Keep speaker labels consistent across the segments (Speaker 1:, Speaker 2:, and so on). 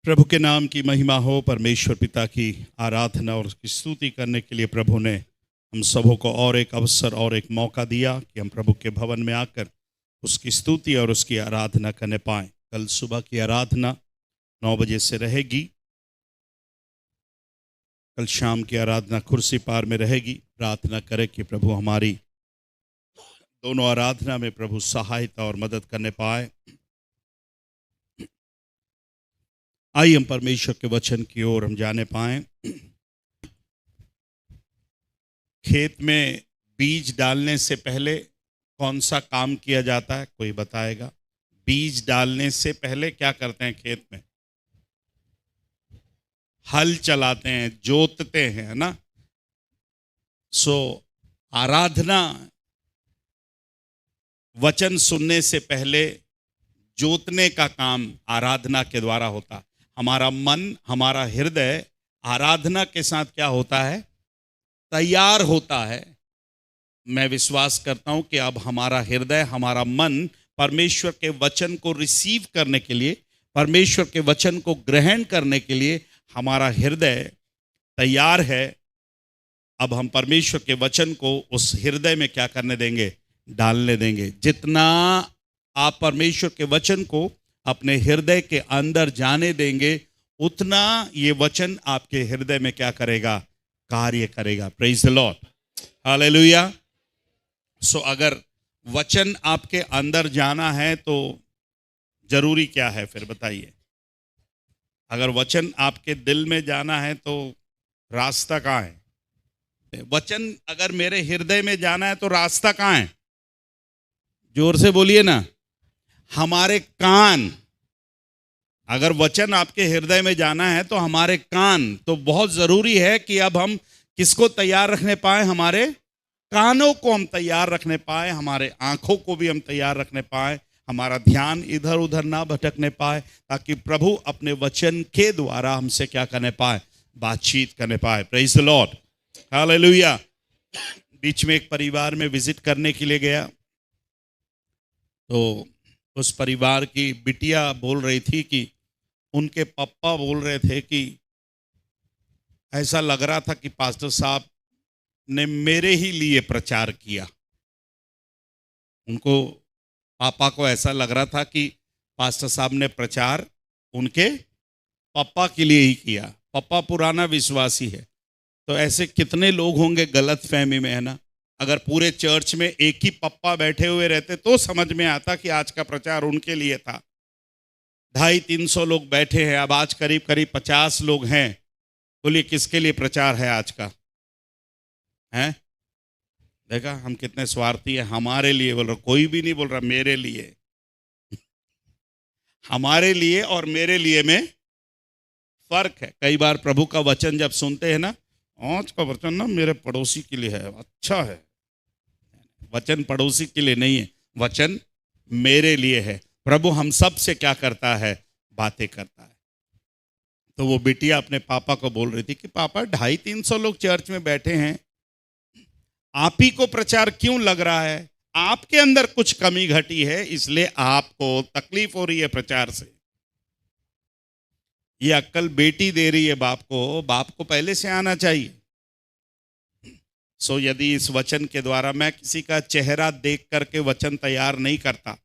Speaker 1: प्रभु के नाम की महिमा हो। परमेश्वर पिता की आराधना और उसकी स्तुति करने के लिए प्रभु ने हम सबों को और एक अवसर और एक मौका दिया कि हम प्रभु के भवन में आकर उसकी स्तुति और उसकी आराधना करने पाएं। कल सुबह की आराधना 9 बजे से रहेगी। कल शाम की आराधना कुर्सी पार में रहेगी। प्रार्थना करें कि प्रभु हमारी दोनों आराधना में प्रभु सहायता और मदद करने पाए। आइए हम परमेश्वर के वचन की ओर हम जाने पाएं। खेत में बीज डालने से पहले कौन सा काम किया जाता है, कोई बताएगा? बीज डालने से पहले क्या करते हैं? खेत में हल चलाते हैं, जोतते हैं, है ना। आराधना वचन सुनने से पहले जोतने का काम आराधना के द्वारा होता। हमारा मन, हमारा हृदय आराधना के साथ क्या होता है? तैयार होता है। मैं विश्वास करता हूं कि अब हमारा हृदय, हमारा मन परमेश्वर के वचन को रिसीव करने के लिए, परमेश्वर के वचन को ग्रहण करने के लिए हमारा हृदय तैयार है। अब हम परमेश्वर के वचन को उस हृदय में क्या करने देंगे? डालने देंगे। जितना आप परमेश्वर के वचन को अपने हृदय के अंदर जाने देंगे, उतना ये वचन आपके हृदय में क्या करेगा? कार्य करेगा। Praise the Lord, hallelujah. अगर वचन आपके अंदर जाना है तो जरूरी क्या है फिर बताइए? अगर वचन आपके दिल में जाना है तो रास्ता कहाँ है? वचन अगर मेरे हृदय में जाना है तो रास्ता कहाँ है? जोर से बोलिए ना। हमारे कान। अगर वचन आपके हृदय में जाना है तो हमारे कान। तो बहुत जरूरी है कि अब हम किसको तैयार रखने पाए? हमारे कानों को हम तैयार रखने पाए, हमारे आंखों को भी हम तैयार रखने पाए, हमारा ध्यान इधर उधर ना भटकने पाए, ताकि प्रभु अपने वचन के द्वारा हमसे क्या करने पाए? बातचीत करने पाए। Praise the Lord, hallelujah. बीच में एक परिवार में विजिट करने के लिए गया तो उस परिवार की बिटिया बोल रही थी कि उनके पापा बोल रहे थे कि ऐसा लग रहा था कि पास्टर साहब ने मेरे ही लिए प्रचार किया। उनको, पापा को ऐसा लग रहा था कि पास्टर साहब ने प्रचार उनके पापा के लिए ही किया। पापा पुराना विश्वासी है, तो ऐसे कितने लोग होंगे गलत फहमी में, है ना। अगर पूरे चर्च में एक ही पप्पा बैठे हुए रहते तो समझ में आता कि आज का प्रचार उनके लिए था। 250-300 लोग बैठे हैं, अब आज करीब करीब 50 लोग हैं। बोलिए किसके लिए प्रचार है आज का? हैं? देखा हम कितने स्वार्थी है। हमारे लिए बोल रहा, कोई भी नहीं बोल रहा मेरे लिए। हमारे लिए और मेरे लिए में फर्क है। कई बार प्रभु का वचन जब सुनते हैं ना, आज का वचन ना मेरे पड़ोसी के लिए है, अच्छा है। वचन पड़ोसी के लिए नहीं है, वचन मेरे लिए है। प्रभु हम सब से क्या करता है? बातें करता है। तो वो बिटिया अपने पापा को बोल रही थी कि पापा 250-300 लोग चर्च में बैठे हैं, आप ही को प्रचार क्यों लग रहा है? आपके अंदर कुछ कमी घटी है, इसलिए आपको तकलीफ हो रही है प्रचार से। ये अक्ल बेटी दे रही है बाप को। बाप को पहले से आना चाहिए। यदि इस वचन के द्वारा मैं किसी का चेहरा देख करके वचन तैयार नहीं करता,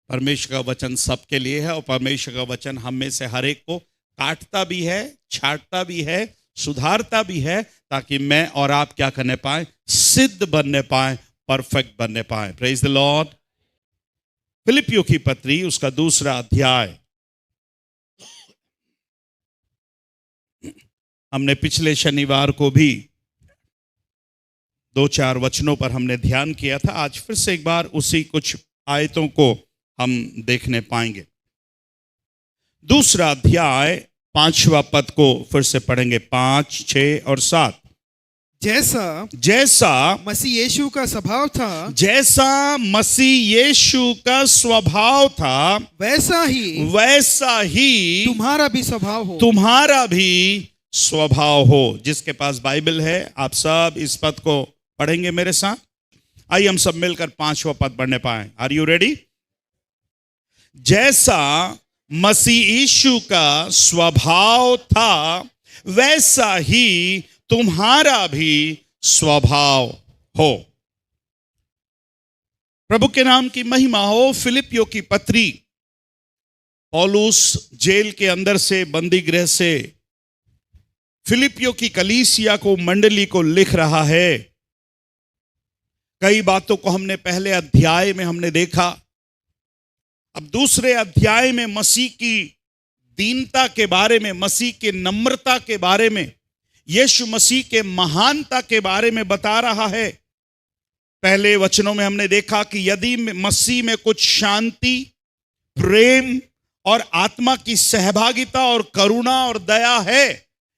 Speaker 1: परमेश्वर का वचन सबके लिए है और परमेश्वर का वचन हम में से हर एक को काटता भी है, छांटता भी है, सुधारता भी है, ताकि मैं और आप क्या करने पाए? सिद्ध बनने पाए, परफेक्ट बनने पाए। Praise the Lord. फिलिपियों की पत्री उसका 2 अध्याय, हमने पिछले शनिवार को भी 2-4 वचनों पर हमने ध्यान किया था। आज फिर से एक बार उसी कुछ आयतों को हम देखने पाएंगे। 2 अध्याय 5वां पद को फिर से पढ़ेंगे, 5, 6 और 7। जैसा
Speaker 2: मसीह यीशु का स्वभाव था,
Speaker 1: जैसा मसीह यीशु का स्वभाव था,
Speaker 2: वैसा
Speaker 1: ही
Speaker 2: तुम्हारा भी स्वभाव हो।
Speaker 1: तुम्हारा भी स्वभाव हो। जिसके पास बाइबल है आप सब इस पद को पढ़ेंगे मेरे साथ। आइए हम सब मिलकर 5वां पद पढ़ने पाए। Are you ready? जैसा मसीह यीशु का स्वभाव था वैसा ही तुम्हारा भी स्वभाव हो। प्रभु के नाम की महिमा हो। फिलिपियों की पत्री पौलुस जेल के अंदर से, बंदी गृह से फिलिपियों की कलीसिया को, मंडली को लिख रहा है। कई बातों को हमने पहले अध्याय में हमने देखा। अब दूसरे अध्याय में मसीह की दीनता के बारे में, मसीह के नम्रता के बारे में, यीशु मसीह के महानता के बारे में बता रहा है। पहले वचनों में हमने देखा कि यदि मसीह में कुछ शांति, प्रेम और आत्मा की सहभागिता और करुणा और दया है,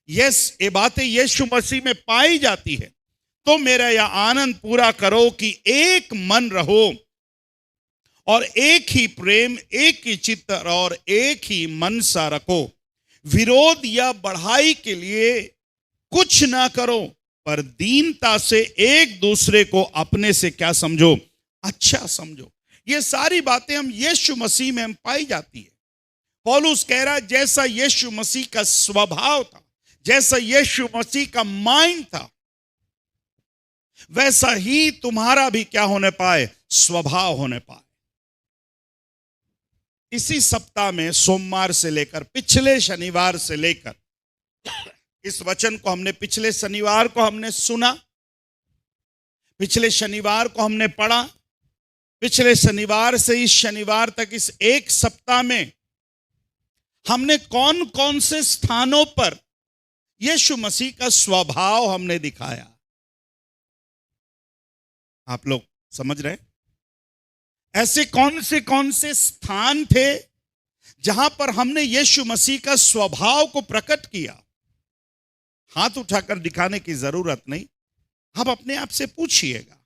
Speaker 1: ये बातें यीशु मसीह में पाई जाती है, तो मेरा यह आनंद पूरा करो कि एक मन रहो और एक ही प्रेम, एक ही चित्त और एक ही मनसा रखो। विरोध या बढ़ाई के लिए कुछ ना करो, पर दीनता से एक दूसरे को अपने से क्या समझो, अच्छा समझो। ये सारी बातें हम यीशु मसीह में हम पाई जाती है। पौलुस कह रहा है जैसा यीशु मसीह का स्वभाव था, जैसा यीशु मसीह का माइंड था, वैसा ही तुम्हारा भी क्या होने पाए, स्वभाव होने पाए। इसी सप्ताह में सोमवार से लेकर पिछले शनिवार से लेकर इस वचन को हमने पिछले शनिवार को हमने सुना, पिछले शनिवार को हमने पढ़ा, पिछले शनिवार से इस शनिवार तक इस एक सप्ताह में हमने कौन कौन से स्थानों पर यीशु मसीह का स्वभाव हमने दिखाया। आप लोग समझ रहे हैं? ऐसे कौन से स्थान थे जहां पर हमने यीशु मसीह का स्वभाव को प्रकट किया। हाथ उठाकर दिखाने की जरूरत नहीं, आप अपने आप से पूछिएगा,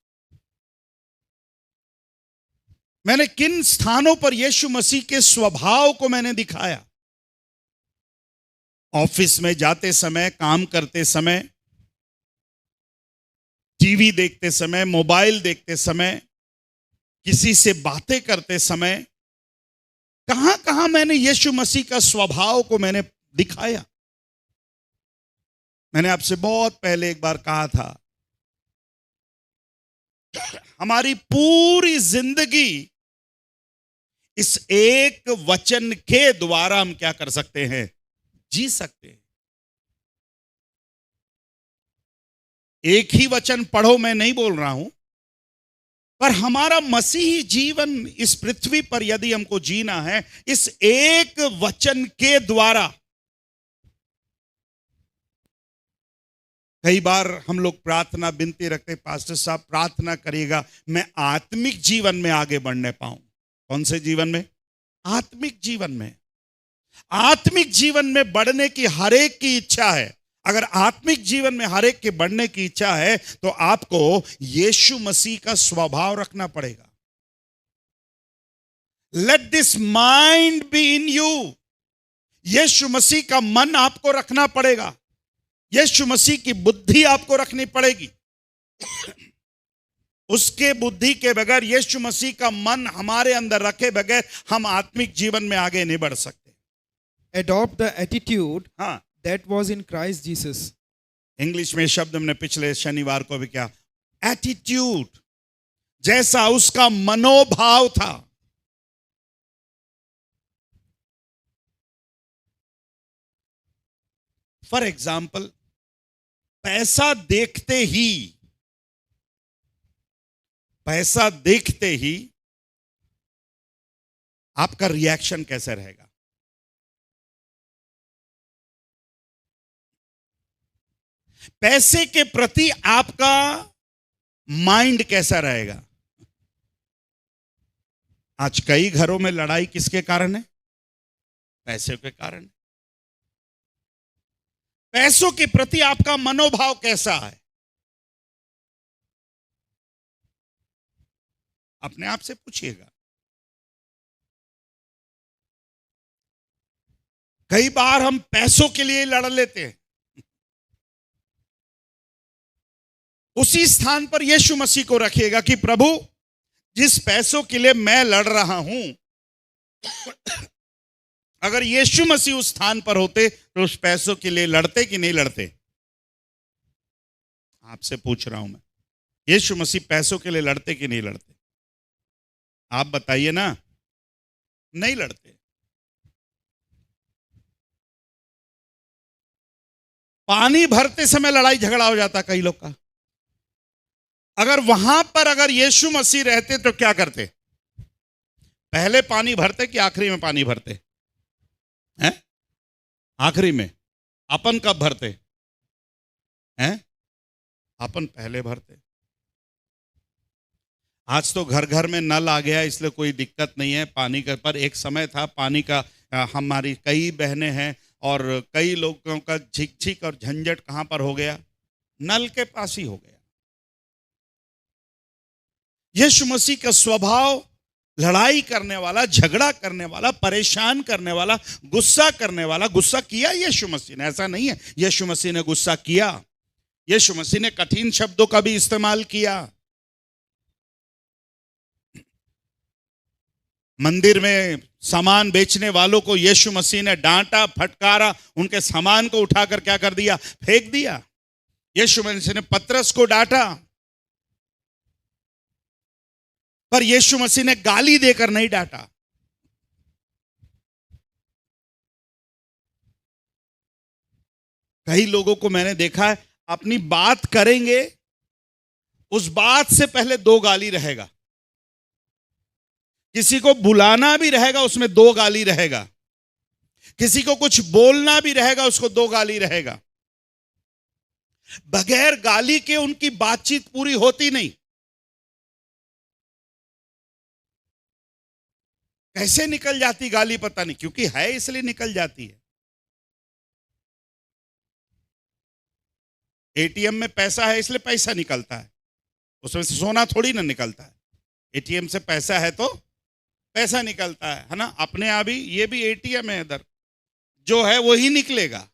Speaker 1: मैंने किन स्थानों पर यीशु मसीह के स्वभाव को मैंने दिखाया। ऑफिस में जाते समय, काम करते समय, टीवी देखते समय, मोबाइल देखते समय, किसी से बातें करते समय, कहां कहां मैंने यीशु मसीह का स्वभाव को मैंने दिखाया। मैंने आपसे बहुत पहले एक बार कहा था, हमारी पूरी जिंदगी इस एक वचन के द्वारा हम क्या कर सकते हैं, जी सकते हैं। एक ही वचन पढ़ो, मैं नहीं बोल रहा हूं, पर हमारा मसीही जीवन इस पृथ्वी पर यदि हमको जीना है, इस एक वचन के द्वारा। कई बार हम लोग प्रार्थना विनती रखते, पास्टर साहब प्रार्थना करिएगा मैं आत्मिक जीवन में आगे बढ़ने पाऊं। कौन से जीवन में? आत्मिक जीवन में। आत्मिक जीवन में बढ़ने की हर एक की इच्छा है। अगर आत्मिक जीवन में हर एक के बढ़ने की इच्छा है तो आपको यीशु मसीह का स्वभाव रखना पड़ेगा। Let this mind be in you. Yeshu Masih का मन आपको रखना पड़ेगा, यीशु मसीह की बुद्धि आपको रखनी पड़ेगी। उसके बुद्धि के बगैर, यीशु मसीह का मन हमारे अंदर रखे बगैर हम आत्मिक जीवन में आगे नहीं बढ़ सकते।
Speaker 2: Adopt the attitude
Speaker 1: हाँ,
Speaker 2: that was in Christ Jesus.
Speaker 1: English में शब्द हमने पिछले शनिवार को भी क्या, एटीट्यूड, जैसा उसका मनोभाव था। फॉर एग्जाम्पल, पैसा देखते ही आपका रिएक्शन कैसे रहेगा? पैसे के प्रति आपका माइंड कैसा रहेगा? आज कई घरों में लड़ाई किसके कारण है? पैसे के कारण। पैसों के प्रति आपका मनोभाव कैसा है? अपने आप से पूछिएगा। कई बार हम पैसों के लिए लड़ लेते हैं। उसी स्थान पर यीशु मसीह को रखिएगा कि प्रभु, जिस पैसों के लिए मैं लड़ रहा हूं, अगर यीशु मसीह उस स्थान पर होते तो उस पैसों के लिए लड़ते कि नहीं लड़ते? आपसे पूछ रहा हूं मैं, यीशु मसीह पैसों के लिए लड़ते कि नहीं लड़ते? आप बताइए ना। नहीं लड़ते। पानी भरते समय लड़ाई झगड़ा हो जाता कई लोग का। अगर वहां पर अगर यीशु मसीह रहते तो क्या करते? पहले पानी भरते कि आखिरी में पानी भरते हैं? आखिरी में। अपन कब भरते हैं? अपन पहले भरते। आज तो घर घर में नल आ गया, इसलिए कोई दिक्कत नहीं है पानी का। पर एक समय था पानी का। हमारी कई बहनें हैं और कई लोगों का झिक और झंझट कहां पर हो गया? नल के पास ही हो गया। यीशु मसीह का स्वभाव लड़ाई करने वाला, झगड़ा करने वाला, परेशान करने वाला, गुस्सा करने वाला। गुस्सा किया यीशु मसीह ने, ऐसा नहीं है यीशु मसीह ने गुस्सा किया। यीशु मसीह ने कठिन शब्दों का भी इस्तेमाल किया। मंदिर में सामान बेचने वालों को यीशु मसीह ने डांटा, फटकारा, उनके सामान को उठाकर क्या कर दिया? फेंक दिया। यीशु मसीह ने पतरस को डांटा, पर यीशु मसीह ने गाली देकर नहीं डांटा। कई लोगों को मैंने देखा है, अपनी बात करेंगे, उस बात से पहले 2 गाली रहेगा। किसी को बुलाना भी रहेगा, उसमें 2 गाली रहेगा। किसी को कुछ बोलना भी रहेगा, उसको 2 गाली रहेगा। बगैर गाली के उनकी बातचीत पूरी होती नहीं। कैसे निकल जाती गाली पता नहीं, क्योंकि है इसलिए निकल जाती है। एटीएम में पैसा है इसलिए पैसा निकलता है, उसमें से सोना थोड़ी ना निकलता है। एटीएम से पैसा है तो पैसा निकलता है ना। अपने आप ही ये भी एटीएम है, इधर जो है वही निकलेगा।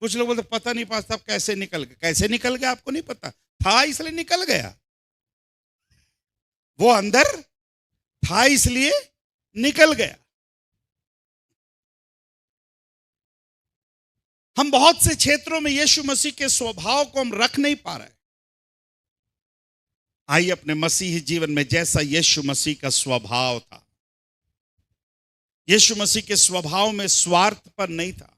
Speaker 1: कुछ लोग बोलते पता नहीं पास साहब कैसे निकल गया। कैसे निकल गया आपको नहीं पता, था इसलिए निकल गया। वो अंदर था इसलिए निकल गया। हम बहुत से क्षेत्रों में यीशु मसीह के स्वभाव को हम रख नहीं पा रहे। आइए अपने मसीही जीवन में जैसा यीशु मसीह का स्वभाव था, यीशु मसीह के स्वभाव में स्वार्थ पर नहीं था।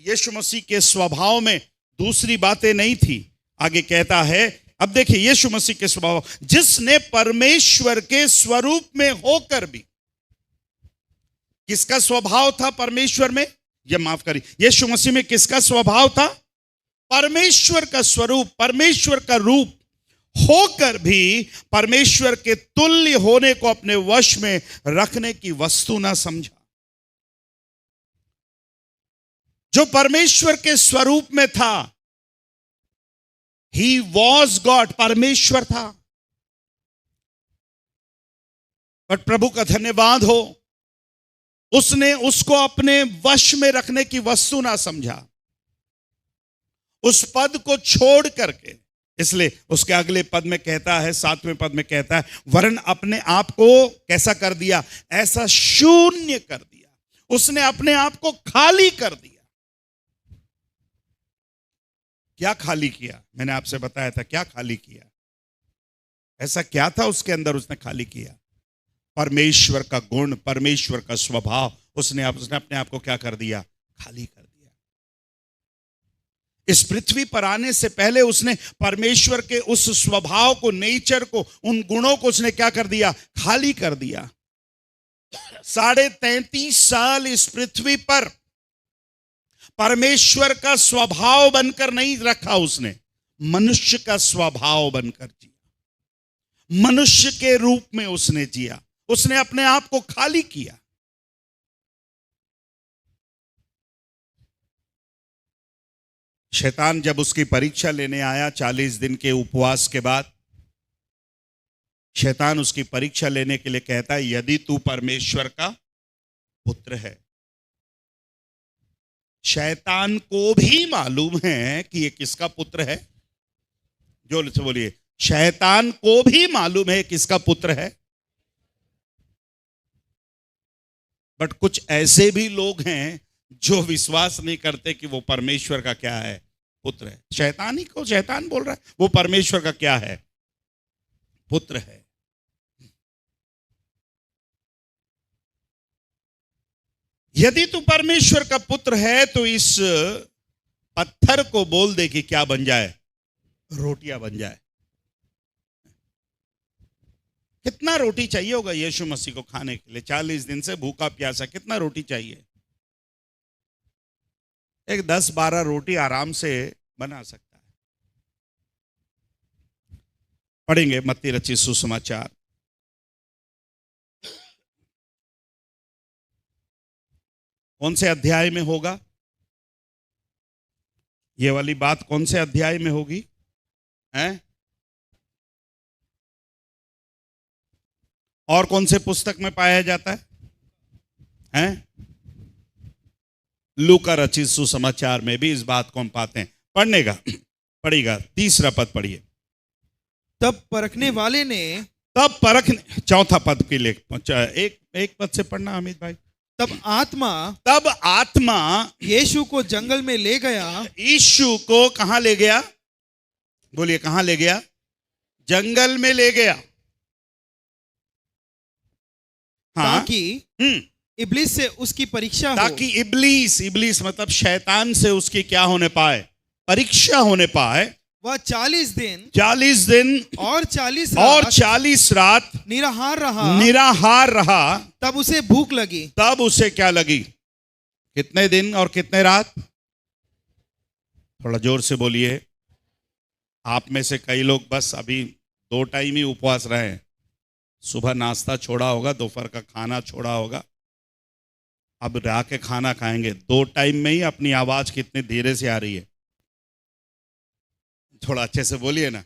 Speaker 1: यीशु मसीह के स्वभाव में दूसरी बातें नहीं थी। आगे कहता है, अब देखिए यीशु मसीह के स्वभाव, जिसने परमेश्वर के स्वरूप में होकर भी। किसका स्वभाव था परमेश्वर में? ये माफ करिए, यीशु मसीह में किसका स्वभाव था? परमेश्वर का स्वरूप, परमेश्वर का रूप होकर भी परमेश्वर के तुल्य होने को अपने वश में रखने की वस्तु ना समझा। जो परमेश्वर के स्वरूप में था, ही वॉज गॉड, परमेश्वर था। पर प्रभु का धन्यवाद हो, उसने उसको अपने वश में रखने की वस्तु ना समझा, उस पद को छोड़ करके। इसलिए उसके अगले पद में कहता है, 7वें पद में कहता है, वरन अपने आप को कैसा कर दिया? ऐसा शून्य कर दिया। उसने अपने आप को खाली कर दिया। क्या खाली किया? मैंने आपसे बताया था क्या खाली किया। ऐसा क्या था उसके अंदर उसने खाली किया? परमेश्वर का गुण, परमेश्वर का स्वभाव। उसने अपने आप को क्या कर दिया? खाली कर दिया। इस पृथ्वी पर आने से पहले उसने परमेश्वर के उस स्वभाव को, नेचर को, उन गुणों को उसने क्या कर दिया? खाली कर दिया। 33.5 साल इस पृथ्वी पर परमेश्वर का स्वभाव बनकर नहीं रखा उसने, मनुष्य का स्वभाव बनकर जिया। मनुष्य के रूप में उसने जिया। उसने अपने आप को खाली किया। शैतान जब उसकी परीक्षा लेने आया 40 दिन के उपवास के बाद, शैतान उसकी परीक्षा लेने के लिए कहता है, यदि तू परमेश्वर का पुत्र है। शैतान को भी मालूम है कि ये किसका पुत्र है। जो बोलिए, शैतान को भी मालूम है किसका पुत्र है। बट कुछ ऐसे भी लोग हैं जो विश्वास नहीं करते कि वो परमेश्वर का क्या है, पुत्र है। शैतान ही को शैतान बोल रहा है वो परमेश्वर का क्या है, पुत्र है। यदि तू परमेश्वर का पुत्र है तो इस पत्थर को बोल दे कि क्या बन जाए, रोटियां बन जाए। कितना रोटी चाहिए होगा यीशु मसीह को खाने के लिए? 40 दिन से भूखा प्यासा, कितना रोटी चाहिए? एक 10-12 रोटी आराम से बना सकता है। पढ़ेंगे मत्ती रचित सुसमाचार, कौन से अध्याय में होगा ये वाली बात? कौन से अध्याय में होगी हैं? और कौन से पुस्तक में पाया जाता है हैं? लूका रचित सुसमाचार में भी इस बात को हम पाते हैं। पढ़ेगा 3 पद पढ़िए।
Speaker 2: तब परखने वाले ने,
Speaker 1: तब परखने, 4 पद के लिए एक पद से पढ़ना अमित भाई।
Speaker 2: तब आत्मा यीशु को जंगल में ले गया।
Speaker 1: यीशु को कहां ले गया? बोलिए कहां ले गया? जंगल में ले गया। हाँ?
Speaker 2: ताकि इब्लीस से उसकी परीक्षा हो।
Speaker 1: ताकि इब्लीस मतलब शैतान से उसकी क्या होने पाए? परीक्षा होने पाए।
Speaker 2: वह 40 दिन
Speaker 1: और
Speaker 2: और
Speaker 1: 40 रात निराहार रहा।
Speaker 2: तब उसे भूख लगी।
Speaker 1: तब उसे क्या लगी? कितने दिन और कितने रात? थोड़ा जोर से बोलिए। आप में से कई लोग बस अभी 2 टाइम ही उपवास रहे हैं। सुबह नाश्ता छोड़ा होगा, दोपहर का खाना छोड़ा होगा, अब रात के खाना खाएंगे। 2 टाइम में ही अपनी आवाज कितने धीरे से आ रही है, थोड़ा अच्छे से बोलिए ना।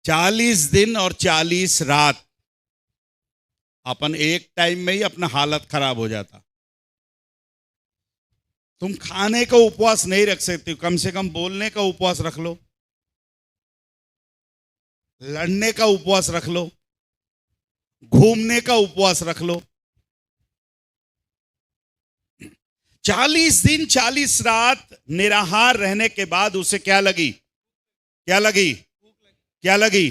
Speaker 1: 40 दिन और 40 रात अपन एक टाइम में ही अपना हालत खराब हो जाता। तुम खाने का उपवास नहीं रख सकते, कम से कम बोलने का उपवास रख लो, लड़ने का उपवास रख लो, घूमने का उपवास रख लो। 40 दिन 40 रात निराहार रहने के बाद उसे क्या लगी? क्या लगी?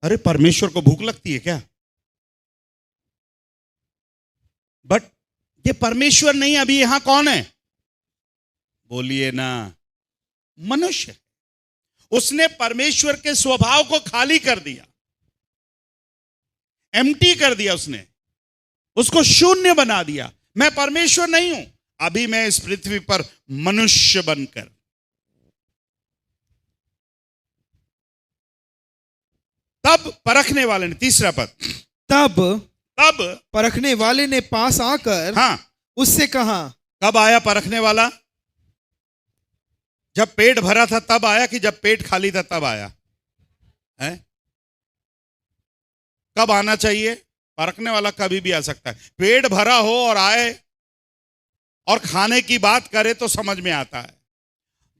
Speaker 1: अरे परमेश्वर को भूख लगती है क्या? बट ये परमेश्वर नहीं, अभी यहां कौन है? बोलिए ना, मनुष्य। उसने परमेश्वर के स्वभाव को खाली कर दिया, एम्प्टी कर दिया, उसने उसको शून्य बना दिया। मैं परमेश्वर नहीं हूं, अभी मैं इस पृथ्वी पर मनुष्य बनकर। तब परखने वाले ने, 3 पद, तब
Speaker 2: परखने वाले ने पास आकर उससे कहा।
Speaker 1: कब आया परखने वाला? जब पेट भरा था तब आया कि जब पेट खाली था तब आया है? कब आना चाहिए? परखने वाला कभी भी आ सकता है। पेट भरा हो और आए और खाने की बात करे तो समझ में आता है।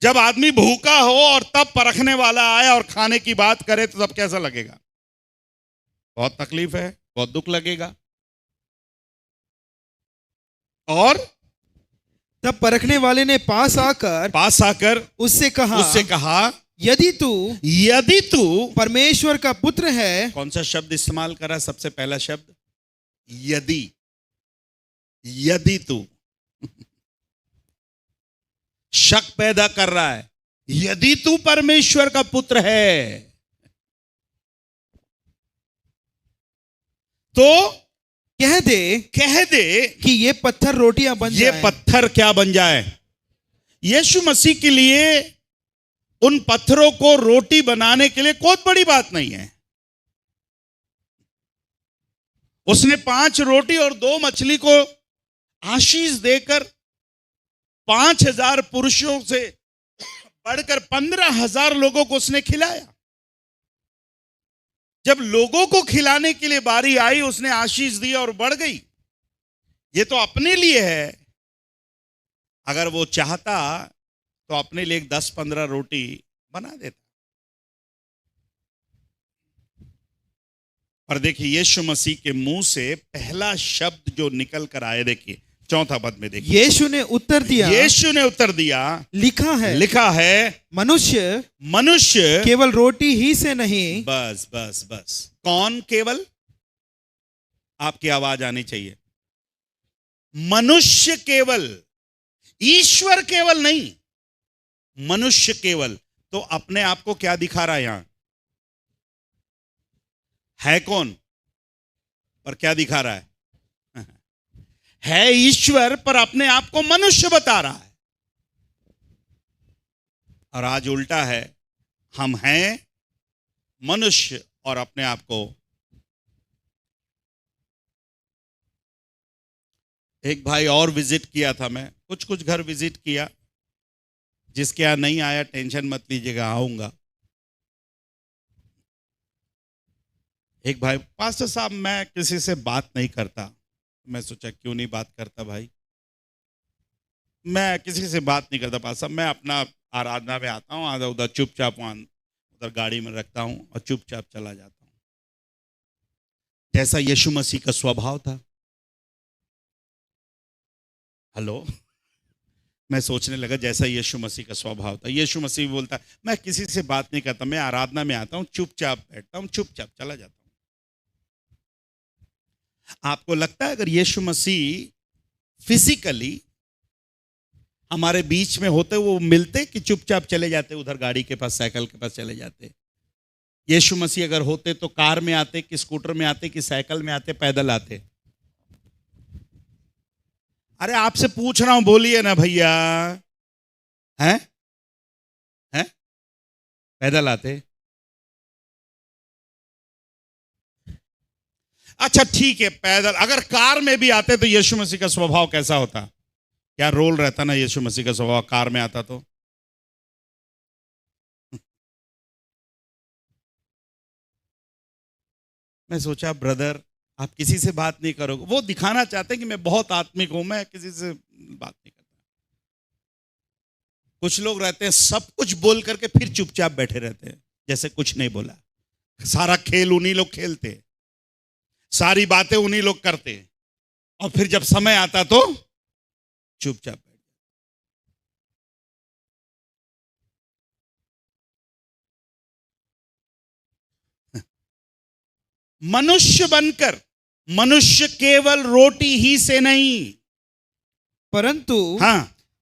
Speaker 1: जब आदमी भूखा हो और तब परखने वाला आए और खाने की बात करे तो तब कैसा लगेगा? बहुत तकलीफ है, बहुत दुख लगेगा। और
Speaker 2: तब परखने वाले ने पास आकर उससे कहा, यदि तू परमेश्वर का पुत्र है।
Speaker 1: कौन सा शब्द इस्तेमाल करा? सबसे पहला शब्द यदि तू शक पैदा कर रहा है। यदि तू परमेश्वर का पुत्र है तो
Speaker 2: कह दे कि ये पत्थर रोटियां बन जाए।
Speaker 1: ये पत्थर क्या बन जाए? यीशु मसीह के लिए उन पत्थरों को रोटी बनाने के लिए कोई बड़ी बात नहीं है। उसने 5 रोटी और 2 मछली को आशीष देकर 5000 पुरुषों से बढ़कर 15,000 लोगों को उसने खिलाया। जब लोगों को खिलाने के लिए बारी आई, उसने आशीष दी और बढ़ गई। ये तो अपने लिए है। अगर वो चाहता तो अपने लिए 10-15 रोटी बना देता। पर देखिए यीशु मसीह के मुंह से पहला शब्द जो निकल कर आए, देखिए चौथा पद में देखिए,
Speaker 2: यीशु ने उत्तर दिया,
Speaker 1: यीशु ने उत्तर दिया, लिखा है मनुष्य
Speaker 2: केवल रोटी ही से नहीं।
Speaker 1: बस बस बस, कौन केवल? आपकी आवाज आनी चाहिए। मनुष्य केवल, ईश्वर केवल नहीं, मनुष्य केवल। तो अपने आप को क्या दिखा रहा है यहां? है कौन पर क्या दिखा रहा है? है ईश्वर पर अपने आप को मनुष्य बता रहा है। और आज उल्टा है, हम हैं मनुष्य और अपने आप को। एक भाई और विजिट किया था, मैं कुछ घर विजिट किया, जिसके यहां नहीं आया टेंशन मत लीजिएगा, आऊंगा। एक भाई, पास्टर साहब मैं किसी से बात नहीं करता। मैं सोचा क्यों नहीं बात करता भाई? मैं किसी से बात नहीं करता पास्टर साहब, मैं अपना आराधना में आता हूँ, आधा उधर चुपचाप उधर गाड़ी में रखता हूँ और चुपचाप चला जाता हूँ, जैसा यीशु मसीह का स्वभाव था। हेलो, मैं सोचने लगा जैसा यीशु मसीह का स्वभाव था। यीशु मसीह भी बोलता, मैं किसी से बात नहीं करता, मैं आराधना में आता हूँ, चुपचाप बैठता हूँ, चुपचाप चला जाता हूँ। आपको लगता है अगर यीशु मसीह फिजिकली हमारे बीच में होते, वो मिलते कि चुपचाप चले जाते उधर गाड़ी के पास, साइकिल के पास चले जाते? यीशु मसीह अगर होते तो कार में आते कि स्कूटर में आते कि साइकिल में आते, पैदल आते? अरे आपसे पूछ रहा हूं, बोलिए ना भैया। हैं? पैदल आते? अच्छा ठीक है, पैदल। अगर कार में भी आते तो यीशु मसीह का स्वभाव कैसा होता? क्या रोल रहता ना यीशु मसीह का स्वभाव कार में आता तो? मैं सोचा ब्रदर आप किसी से बात नहीं करोगे। वो दिखाना चाहते हैं कि मैं बहुत आत्मिक हूं, मैं किसी से बात नहीं करता। कुछ लोग रहते हैं सब कुछ बोल करके फिर चुपचाप बैठे रहते हैं, जैसे कुछ नहीं बोला। सारा खेल उन्हीं लोग खेलते, सारी बातें उन्हीं लोग करते, और फिर जब समय आता तो चुपचाप बैठ। मनुष्य बनकर, मनुष्य केवल रोटी ही से नहीं
Speaker 2: परंतु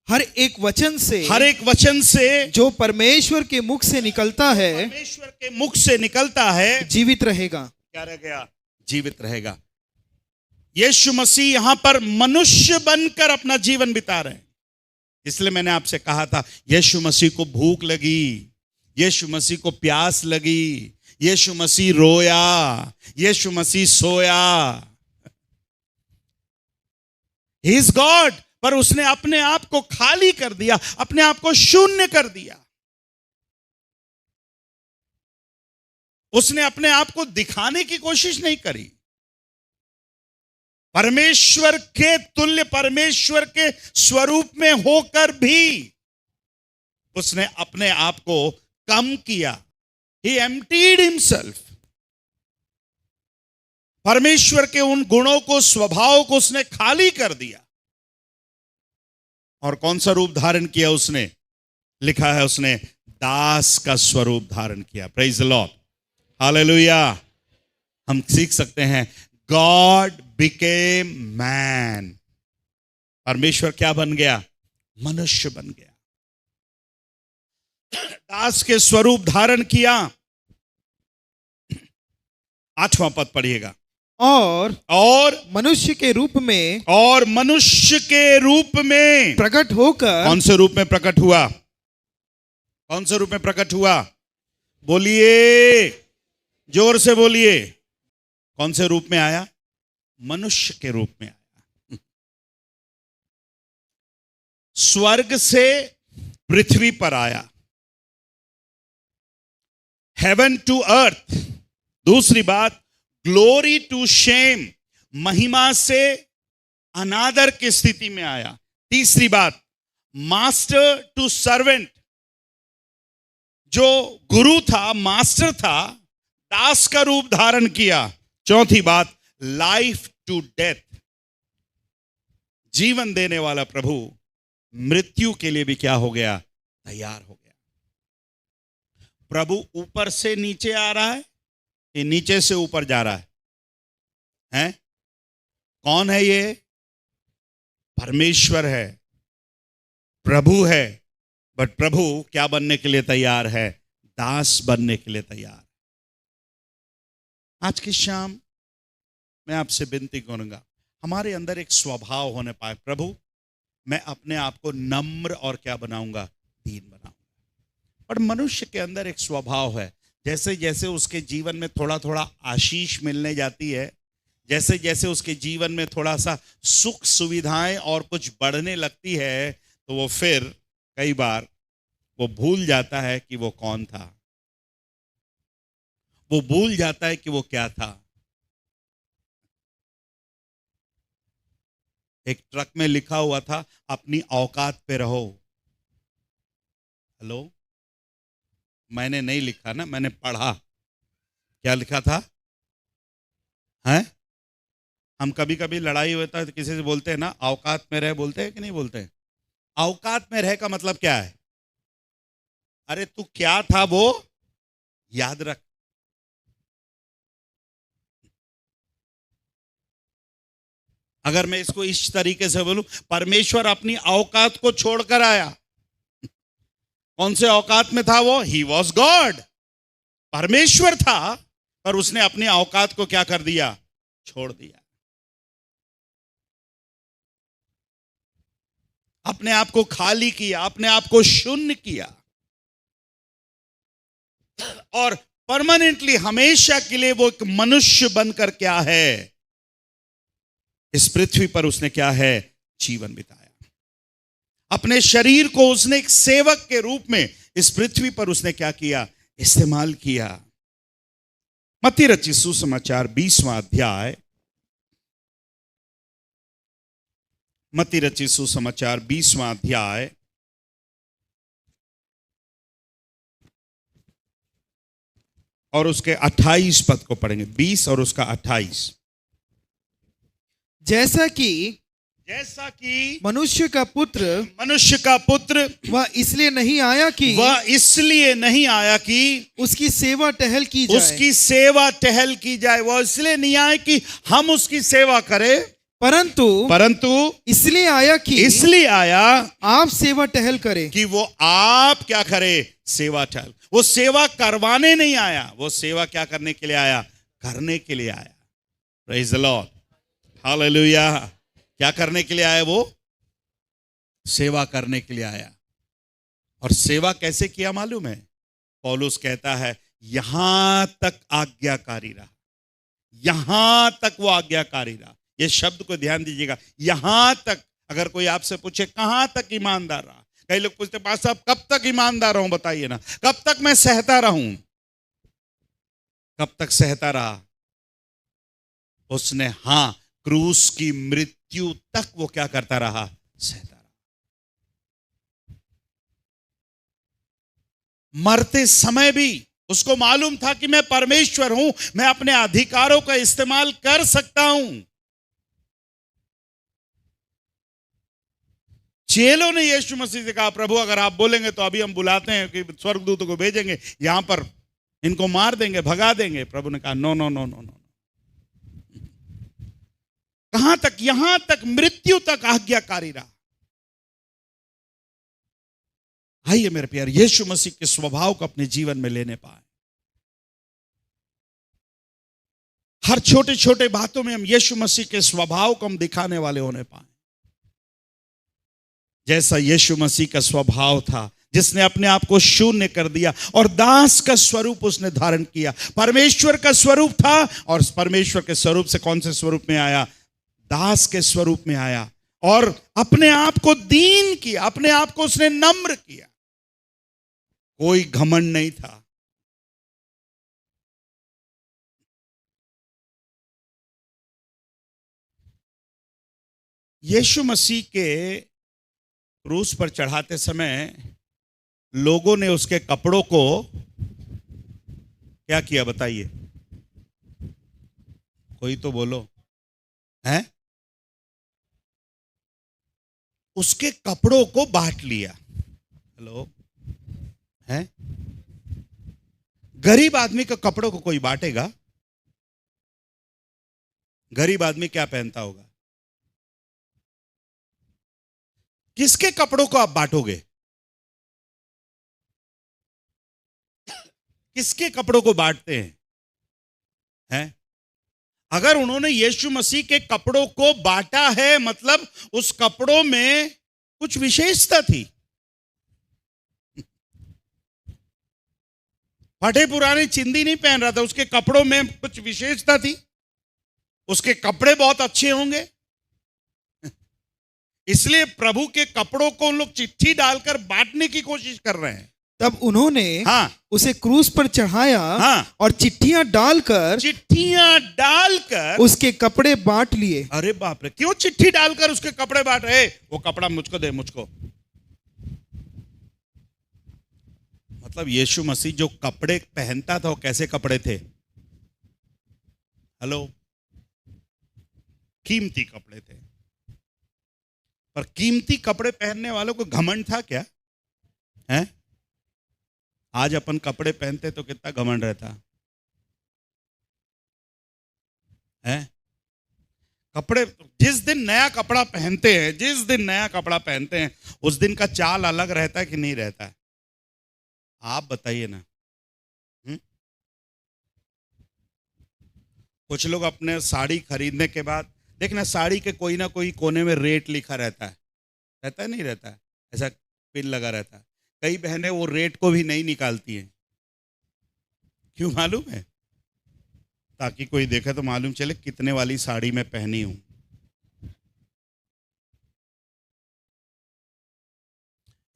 Speaker 2: हर एक वचन से जो परमेश्वर के मुख से निकलता है,
Speaker 1: परमेश्वर के मुख से निकलता है,
Speaker 2: जीवित रहेगा।
Speaker 1: क्या रह गया? जीवित रहेगा। यीशु मसीह यहां पर मनुष्य बनकर अपना जीवन बिता रहे हैं। इसलिए मैंने आपसे कहा था, यीशु मसीह को भूख लगी, यीशु मसीह को प्यास लगी, यीशु मसीह रोया, यीशु मसीह सोया। ही इज गॉड, पर उसने अपने आप को खाली कर दिया, अपने आप को शून्य कर दिया। उसने अपने आप को दिखाने की कोशिश नहीं करी। परमेश्वर के तुल्य, परमेश्वर के स्वरूप में होकर भी उसने अपने आप को कम किया। He emptied himself। परमेश्वर के उन गुणों को, स्वभाव को उसने खाली कर दिया। और कौन सा रूप धारण किया उसने? लिखा है उसने दास का स्वरूप धारण किया। Praise the Lord, hallelujah. हम सीख सकते हैं, गॉड बिकेम मैन। परमेश्वर क्या बन गया? मनुष्य बन गया, दास के स्वरूप धारण किया। 8वां पद पढ़िएगा।
Speaker 2: और मनुष्य के रूप में,
Speaker 1: और मनुष्य के रूप में
Speaker 2: प्रकट होकर,
Speaker 1: कौन से रूप में प्रकट हुआ? कौन से रूप में प्रकट हुआ? बोलिए, जोर से बोलिए। कौन से रूप में आया? मनुष्य के रूप में आया। स्वर्ग से पृथ्वी पर आया, हेवन टू अर्थ। दूसरी बात, ग्लोरी टू शेम, महिमा से अनादर की स्थिति में आया। तीसरी बात, मास्टर टू सर्वेंट, जो गुरु था, मास्टर था, दास का रूप धारण किया। चौथी बात, लाइफ टू डेथ। जीवन देने वाला प्रभु मृत्यु के लिए भी क्या हो गया? तैयार हो गया। प्रभु ऊपर से नीचे आ रहा है कि नीचे से ऊपर जा रहा है? हैं? कौन है ये? परमेश्वर है, प्रभु है। बट प्रभु क्या बनने के लिए तैयार है? दास बनने के लिए तैयार। आज की शाम मैं आपसे विनती करूंगा, हमारे अंदर एक स्वभाव होने पाए, प्रभु मैं अपने आप को नम्र और क्या बनाऊंगा? दीन बनाऊंगा। पर मनुष्य के अंदर एक स्वभाव है, जैसे जैसे उसके जीवन में थोड़ा थोड़ा आशीष मिलने जाती है, जैसे जैसे उसके जीवन में थोड़ा सा सुख सुविधाएं और कुछ बढ़ने लगती है, तो वो फिर कई बार वो भूल जाता है कि वो कौन था। वो भूल जाता है कि वो क्या था। एक ट्रक में लिखा हुआ था, अपनी औकात पे रहो। हेलो, मैंने नहीं लिखा ना, मैंने पढ़ा। क्या लिखा था? हैं? हम कभी कभी लड़ाई होता है तो किसी से बोलते हैं ना, औकात में रह, बोलते हैं कि नहीं बोलते हैं? औकात में रह का मतलब क्या है? अरे तू क्या था वो याद रख। अगर मैं इसको इस तरीके से बोलूं, परमेश्वर अपनी औकात को छोड़कर आया। कौन से औकात में था वो? ही वॉज गॉड, परमेश्वर था, पर उसने अपनी औकात को क्या कर दिया? छोड़ दिया। अपने आप को खाली किया, अपने आप को शून्य किया, और परमानेंटली हमेशा के लिए वो एक मनुष्य बनकर क्या है? इस पृथ्वी पर उसने क्या है? जीवन बिताया। अपने शरीर को उसने एक सेवक के रूप में इस पृथ्वी पर उसने क्या किया? इस्तेमाल किया। मत्ती रचित सुसमाचार 20वां अध्याय, मत्ती रचित सुसमाचार 20वां अध्याय और उसके 28 पद को पढ़ेंगे। 20 और उसका 28।
Speaker 2: जैसा कि मनुष्य का पुत्र वह इसलिए नहीं आया कि उसकी सेवा टहल की जाए।
Speaker 1: वह इसलिए नहीं आया कि हम उसकी सेवा करें, परंतु
Speaker 2: इसलिए आया आप सेवा टहल करें।
Speaker 1: कि वो आप क्या करे? सेवा टहल। वो सेवा करवाने नहीं आया, वो सेवा क्या करने के लिए आया? करने के लिए आया। Praise the Lord, hallelujah. क्या करने के लिए आया? वो सेवा करने के लिए आया। और सेवा कैसे किया मालूम है? पौलुस कहता है, यहां तक आज्ञाकारी रहा, यहां तक वो आज्ञाकारी रहा। ये शब्द को ध्यान दीजिएगा, यहां तक। अगर कोई आपसे पूछे कहां तक ईमानदार रहा, कई लोग पूछते पास साहब कब तक ईमानदार रहूं, बताइए ना, कब तक मैं सहता रहूं? कब तक सहता रहा? उसने हां, क्रूस की मृत्यु तक वो क्या करता रहा? सहता रहा। मरते समय भी उसको मालूम था कि मैं परमेश्वर हूं, मैं अपने अधिकारों का इस्तेमाल कर सकता हूं। चेलों ने यीशु मसीह से कहा, प्रभु अगर आप बोलेंगे तो अभी हम बुलाते हैं कि स्वर्गदूतों को भेजेंगे, यहां पर इनको मार देंगे, भगा देंगे। प्रभु ने कहा no no no no no. कहां तक? यहां तक, मृत्यु तक आज्ञाकारी रहा। आइए मेरे प्यारे, यीशु मसीह के स्वभाव को अपने जीवन में लेने पाए। हर छोटे छोटे बातों में हम यीशु मसीह के स्वभाव को हम दिखाने वाले होने पाए। जैसा यीशु मसीह का स्वभाव था, जिसने अपने आप को शून्य कर दिया और दास का स्वरूप उसने धारण किया। परमेश्वर का स्वरूप था और परमेश्वर के स्वरूप से कौन से स्वरूप में आया? दास के स्वरूप में आया और अपने आप को दीन किया, अपने आप को उसने नम्र किया। कोई घमंड नहीं था। यीशु मसीह के क्रूस पर चढ़ाते समय लोगों ने उसके कपड़ों को क्या किया? बताइए। कोई तो बोलो है, उसके कपड़ों को बांट लिया। हेलो है, गरीब आदमी के कपड़ों को कोई बांटेगा? गरीब आदमी क्या पहनता होगा? किसके कपड़ों को आप बांटोगे? किसके कपड़ों को बांटते हैं? अगर उन्होंने यीशु मसीह के कपड़ों को बांटा है, मतलब उस कपड़ों में कुछ विशेषता थी। फटे पुराने चिंदी नहीं पहन रहा था, उसके कपड़ों में कुछ विशेषता थी। उसके कपड़े बहुत अच्छे होंगे, इसलिए प्रभु के कपड़ों को लोग चिट्ठी डालकर बांटने की कोशिश कर रहे हैं।
Speaker 2: तब उन्होंने उसे क्रूस पर चढ़ाया और चिट्ठियां डालकर उसके कपड़े बांट लिए।
Speaker 1: अरे बाप रे, क्यों चिट्ठी डालकर उसके कपड़े बांट रहे? वो कपड़ा मुझको दे, मुझको। मतलब यीशु मसीह जो कपड़े पहनता था वो कैसे कपड़े थे? हेलो, कीमती कपड़े थे। पर कीमती कपड़े पहनने वालों को घमंड था क्या? है? आज अपन कपड़े पहनते तो कितना घमंड रहता है? कपड़े, जिस दिन नया कपड़ा पहनते हैं, उस दिन का चाल अलग रहता है कि नहीं रहता है? आप बताइए ना। कुछ लोग अपने साड़ी खरीदने के बाद देखना, साड़ी के कोई ना कोई कोने में रेट लिखा रहता है नहीं रहता है? ऐसा पिन लगा रहता है। कई बहनें वो रेट को भी नहीं निकालती हैं। क्यों मालूम है? ताकि कोई देखे तो मालूम चले कितने वाली साड़ी मैं पहनी हूं।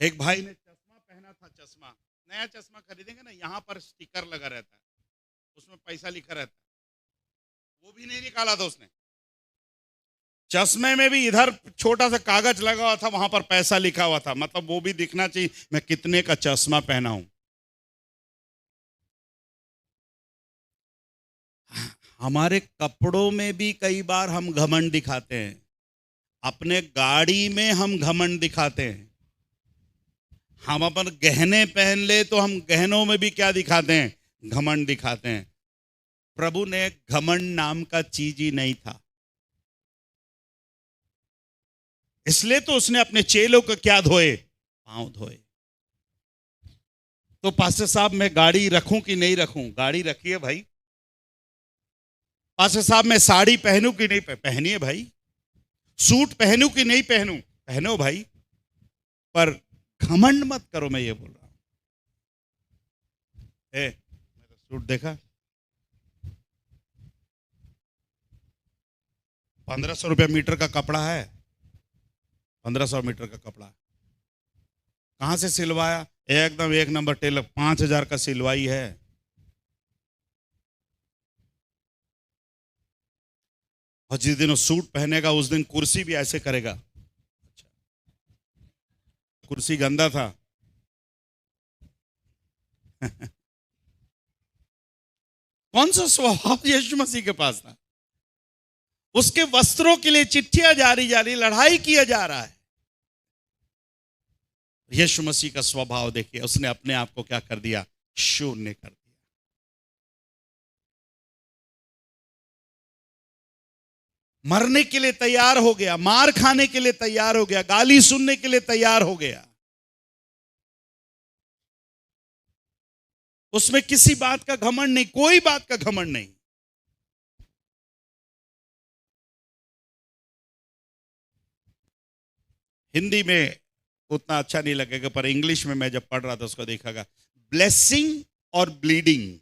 Speaker 1: एक भाई ने चश्मा पहना था, नया चश्मा खरीदेंगे ना, यहां पर स्टिकर लगा रहता है, उसमें पैसा लिखा रहता है, वो भी नहीं निकाला था उसने। चश्मे में भी इधर छोटा सा कागज लगा हुआ था, वहां पर पैसा लिखा हुआ था, मतलब वो भी दिखना चाहिए मैं कितने का चश्मा पहना हूं। हमारे कपड़ों में भी कई बार हम घमंड दिखाते हैं, अपने गाड़ी में हम घमंड दिखाते हैं। हम अपन गहने पहन ले तो हम गहनों में भी क्या दिखाते हैं? घमंड दिखाते हैं। प्रभु ने घमंड नाम का चीज ही नहीं था, इसलिए तो उसने अपने चेलों को क्या धोए? पांव धोए। तो पास्टर साहब मैं गाड़ी रखूं कि नहीं रखूं? गाड़ी रखिए भाई। पास्टर साहब मैं साड़ी पहनूं कि नहीं पहनिए भाई। सूट पहनूं कि नहीं पहनूं? पहनो भाई। पर घमंड मत करो, मैं ये बोल रहा हूं। मेरा सूट देखा, 1500 रुपया मीटर का कपड़ा है, 1500 मीटर का कपड़ा। कहां से सिलवाया? एकदम एक नंबर टेलर, 5000 का सिलवाई है। और जिस दिन वो सूट पहनेगा उस दिन कुर्सी भी ऐसे करेगा। अच्छा, कुर्सी गंदा था। कौन सा स्वभाव यीशु मसीह के पास था? उसके वस्त्रों के लिए चिट्ठियां जारी लड़ाई किया जा रहा है। यीशु मसीह का स्वभाव देखिए, उसने अपने आप को क्या कर दिया? शून्य कर दिया। मरने के लिए तैयार हो गया, मार खाने के लिए तैयार हो गया, गाली सुनने के लिए तैयार हो गया। उसमें किसी बात का घमंड नहीं, कोई बात का घमंड नहीं। हिंदी में उतना अच्छा नहीं लगेगा, पर इंग्लिश में मैं जब पढ़ रहा था उसको देखागा, ब्लेसिंग और ब्लीडिंग,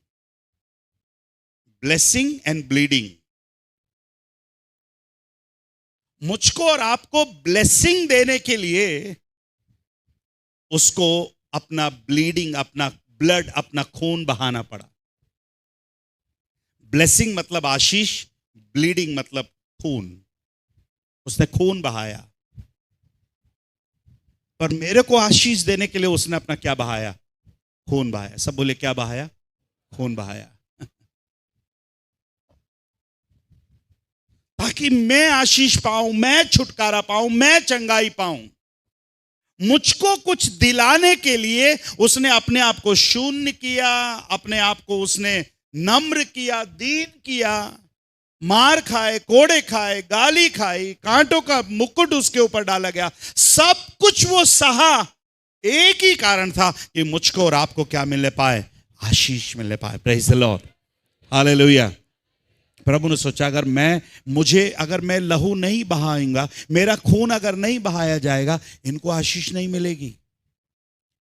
Speaker 1: ब्लेसिंग एंड ब्लीडिंग। मुझको और आपको ब्लेसिंग देने के लिए उसको अपना ब्लीडिंग, अपना ब्लड, अपना खून बहाना पड़ा। ब्लेसिंग मतलब आशीष, ब्लीडिंग मतलब खून। उसने खून बहाया। पर मेरे को आशीष देने के लिए उसने अपना क्या बहाया? खून बहाया। सब बोले क्या बहाया? खून बहाया। ताकि मैं आशीष पाऊं, मैं छुटकारा पाऊं, मैं चंगाई पाऊं। मुझको कुछ दिलाने के लिए उसने अपने आप को शून्य किया, अपने आप को उसने नम्र किया, दीन किया, मार खाए, कोड़े खाए, गाली खाई, कांटों का मुकुट उसके ऊपर डाला गया, सब कुछ वो सहा। एक ही कारण था कि मुझको और आपको क्या मिलने पाए? आशीष मिलने पाए। Praise the Lord, hallelujah. प्रभु ने सोचा अगर मैं लहू नहीं बहाऊंगा, मेरा खून अगर नहीं बहाया जाएगा, इनको आशीष नहीं मिलेगी,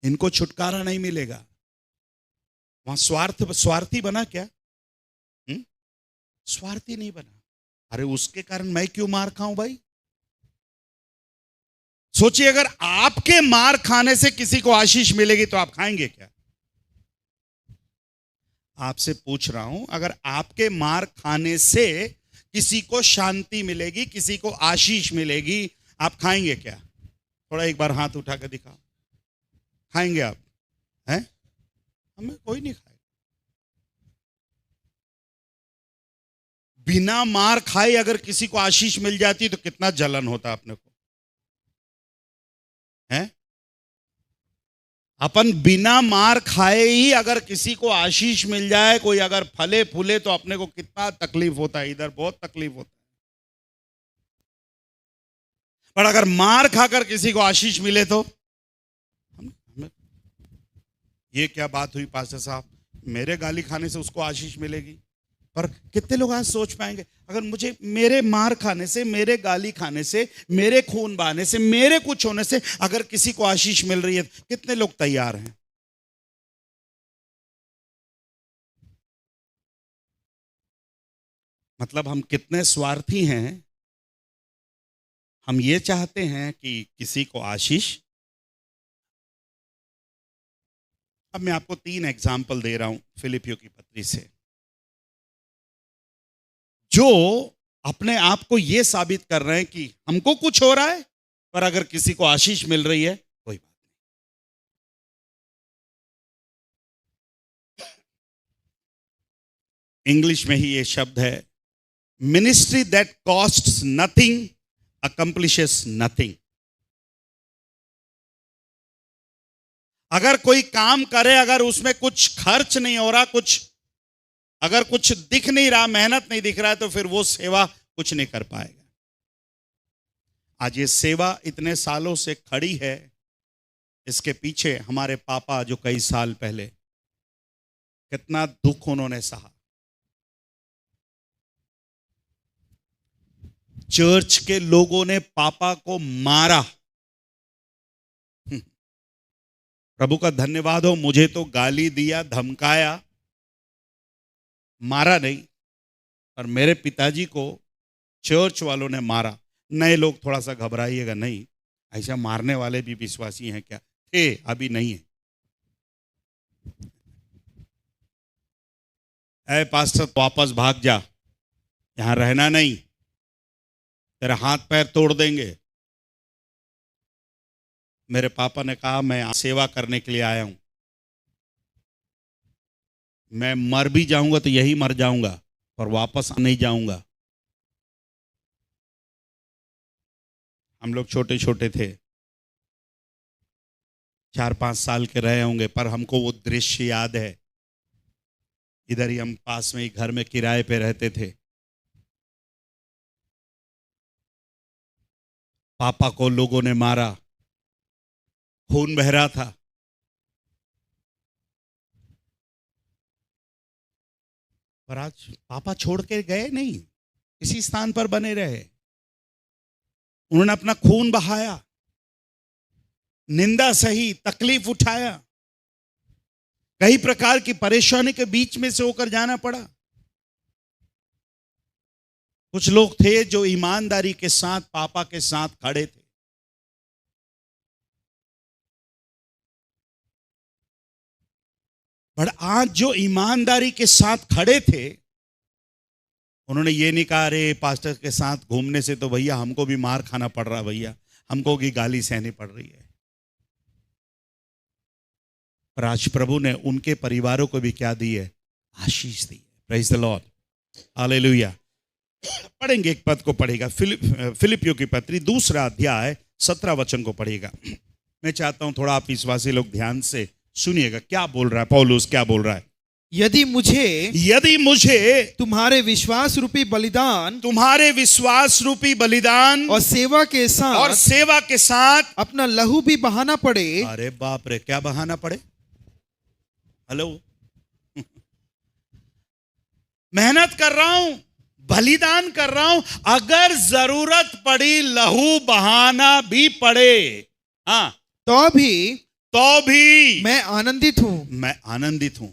Speaker 1: इनको छुटकारा नहीं मिलेगा। वहां स्वार्थी बना क्या? स्वार्थी नहीं बना। अरे उसके कारण मैं क्यों मार खाऊं भाई? सोचिए, अगर आपके मार खाने से किसी को आशीष मिलेगी तो आप खाएंगे क्या? आपसे पूछ रहा हूं, अगर आपके मार खाने से किसी को शांति मिलेगी, किसी को आशीष मिलेगी, आप खाएंगे क्या? थोड़ा एक बार हाथ उठा कर दिखाओ, खाएंगे आप? हैं? हमें कोई नहीं खाएगा। बिना मार खाए अगर किसी को आशीष मिल जाती तो कितना जलन होता अपने को, हैं? अपन बिना मार खाए ही अगर किसी को आशीष मिल जाए, कोई अगर फले फूले, तो अपने को कितना तकलीफ होता है, इधर बहुत तकलीफ होता है। पर अगर मार खाकर किसी को आशीष मिले तो ये क्या बात हुई पास्टर साहब, मेरे गाली खाने से उसको आशीष मिलेगी? पर कितने लोग आज सोच पाएंगे, अगर मुझे मेरे मार खाने से, मेरे गाली खाने से, मेरे खून बहाने से, मेरे कुछ होने से अगर किसी को आशीष मिल रही है, कितने लोग तैयार हैं? मतलब हम कितने स्वार्थी हैं। हम ये चाहते हैं कि किसी को आशीष। अब मैं आपको 3 एग्जाम्पल दे रहा हूं फिलिपियों की पत्री से, जो अपने आप को यह साबित कर रहे हैं कि हमको कुछ हो रहा है, पर अगर किसी को आशीष मिल रही है, कोई बात नहीं। इंग्लिश में ही ये शब्द है, ministry that costs nothing accomplishes nothing. अगर कोई काम करे, अगर उसमें कुछ खर्च नहीं हो रहा, अगर कुछ दिख नहीं रहा, मेहनत नहीं दिख रहा है, तो फिर वो सेवा कुछ नहीं कर पाएगा। आज ये सेवा इतने सालों से खड़ी है, इसके पीछे हमारे पापा जो कई साल पहले कितना दुख उन्होंने सहा। चर्च के लोगों ने पापा को मारा। प्रभु का धन्यवाद हो, मुझे तो गाली दिया, धमकाया, मारा नहीं, और मेरे पिताजी को चर्च वालों ने मारा। नए लोग थोड़ा सा घबराइएगा, नहीं, ऐसा मारने वाले भी विश्वासी हैं क्या? थे, अभी नहीं है। ऐ पास्टर वापस भाग जा, यहां रहना नहीं, तेरा हाथ पैर तोड़ देंगे। मेरे पापा ने कहा मैं सेवा करने के लिए आया हूं, मैं मर भी जाऊंगा तो यही मर जाऊंगा, पर वापस नहीं जाऊंगा। हम लोग छोटे छोटे थे, 4-5 साल के रहे होंगे, पर हमको वो दृश्य याद है। इधर ही हम पास में ही घर में किराए पे रहते थे। पापा को लोगों ने मारा, खून बह रहा था। पर आज पापा छोड़ के गए नहीं, इसी स्थान पर बने रहे। उन्होंने अपना खून बहाया, निंदा सही, तकलीफ उठाया, कई प्रकार की परेशानी के बीच में से होकर जाना पड़ा। कुछ लोग थे जो ईमानदारी के साथ पापा के साथ खड़े थे। पर आज जो ईमानदारी के साथ खड़े थे, उन्होंने ये नहीं कहा अरे पास्टर के साथ घूमने से तो भैया हमको भी मार खाना पड़ रहा, भैया हमको भी गाली सहनी पड़ रही है। पर आज प्रभु ने उनके परिवारों को भी क्या दी है? आशीष दी है। Praise the Lord, hallelujah. पढ़ेंगे, एक पद को पढ़ेगा, फिलिपियों की पत्री 2 अध्याय 17 वचन को पढ़ेगा। मैं चाहता हूं थोड़ा आप विश्वासी लोग ध्यान से सुनिएगा क्या बोल रहा है पौलुस, क्या बोल रहा है।
Speaker 2: यदि मुझे तुम्हारे विश्वास रूपी बलिदान और सेवा के साथ अपना लहू भी बहाना पड़े।
Speaker 1: अरे बाप रे, क्या बहाना पड़े? हेलो, मेहनत कर रहा हूं, बलिदान कर रहा हूं, अगर जरूरत पड़ी लहू बहाना भी पड़े, हाँ, तो भी
Speaker 2: मैं
Speaker 1: आनंदित हूं।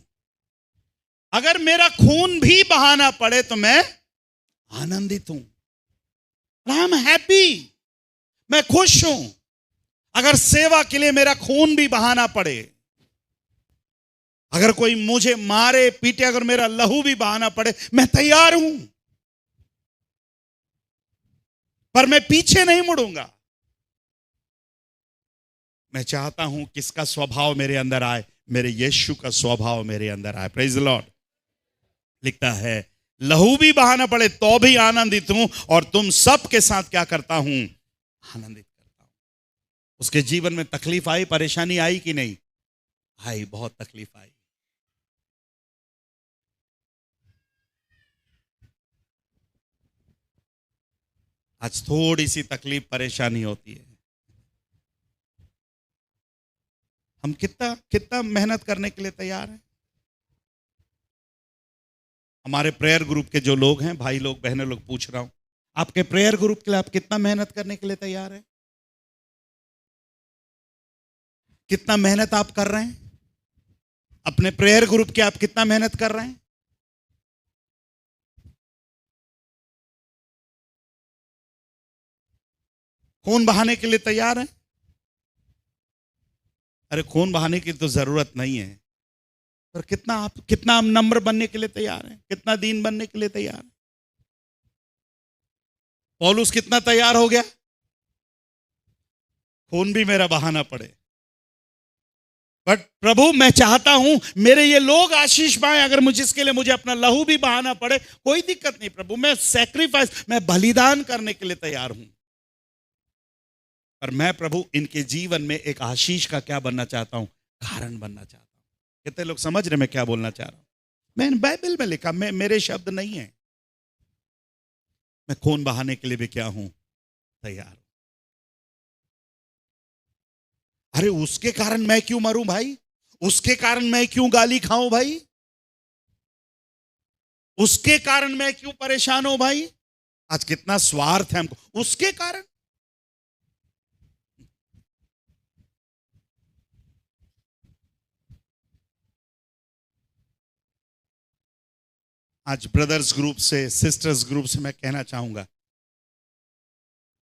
Speaker 1: अगर मेरा खून भी बहाना पड़े तो मैं आनंदित हूं। आई एम हैप्पी, मैं खुश हूं। अगर सेवा के लिए मेरा खून भी बहाना पड़े, अगर कोई मुझे मारे पीटे, अगर मेरा लहू भी बहाना पड़े, मैं तैयार हूं, पर मैं पीछे नहीं मुड़ूंगा। मैं चाहता हूं किसका स्वभाव मेरे अंदर आए? मेरे यीशु का स्वभाव मेरे अंदर आए। Praise the Lord. लिखता है लहू भी बहाना पड़े तो भी आनंदित हूं, और तुम सब के साथ क्या करता हूं? आनंदित करता हूं। उसके जीवन में तकलीफ आई, परेशानी आई कि नहीं आई? बहुत तकलीफ आई। आज थोड़ी सी तकलीफ परेशानी होती है, हम कितना मेहनत करने के लिए तैयार हैं। हमारे प्रेयर ग्रुप के जो लोग हैं, भाई लोग बहनें लोग, पूछ रहा हूं, आपके प्रेयर ग्रुप के लिए आप कितना मेहनत करने के लिए तैयार हैं? कितना मेहनत आप कर रहे हैं अपने प्रेयर ग्रुप के? आप कितना मेहनत कर रहे हैं? खून बहाने के लिए तैयार हैं? अरे खून बहाने की तो जरूरत नहीं है, पर कितना हम नम्र बनने के लिए तैयार हैं? कितना दीन बनने के लिए तैयार हैं? पौलुस कितना तैयार हो गया? खून भी मेरा बहाना पड़े, बट प्रभु मैं चाहता हूं मेरे ये लोग आशीष पाएं, अगर जिसके लिए मुझे अपना लहू भी बहाना पड़े, कोई दिक्कत नहीं प्रभु, मैं सैक्रिफाइस, मैं बलिदान करने के लिए तैयार हूं। पर मैं प्रभु इनके जीवन में एक आशीष का क्या बनना चाहता हूं? कारण बनना चाहता हूं। कितने लोग समझ रहे मैं क्या बोलना चाह रहा हूं? मैं बाइबल में लिखा, मेरे शब्द नहीं है। मैं खून बहाने के लिए भी क्या हूं? तैयार हूं। अरे उसके कारण मैं क्यों मरूं भाई? उसके कारण मैं क्यों गाली खाऊं भाई? उसके कारण मैं क्यों परेशान हूं भाई? आज कितना स्वार्थ है हमको, उसके कारण। आज ब्रदर्स ग्रुप से, सिस्टर्स ग्रुप से मैं कहना चाहूंगा,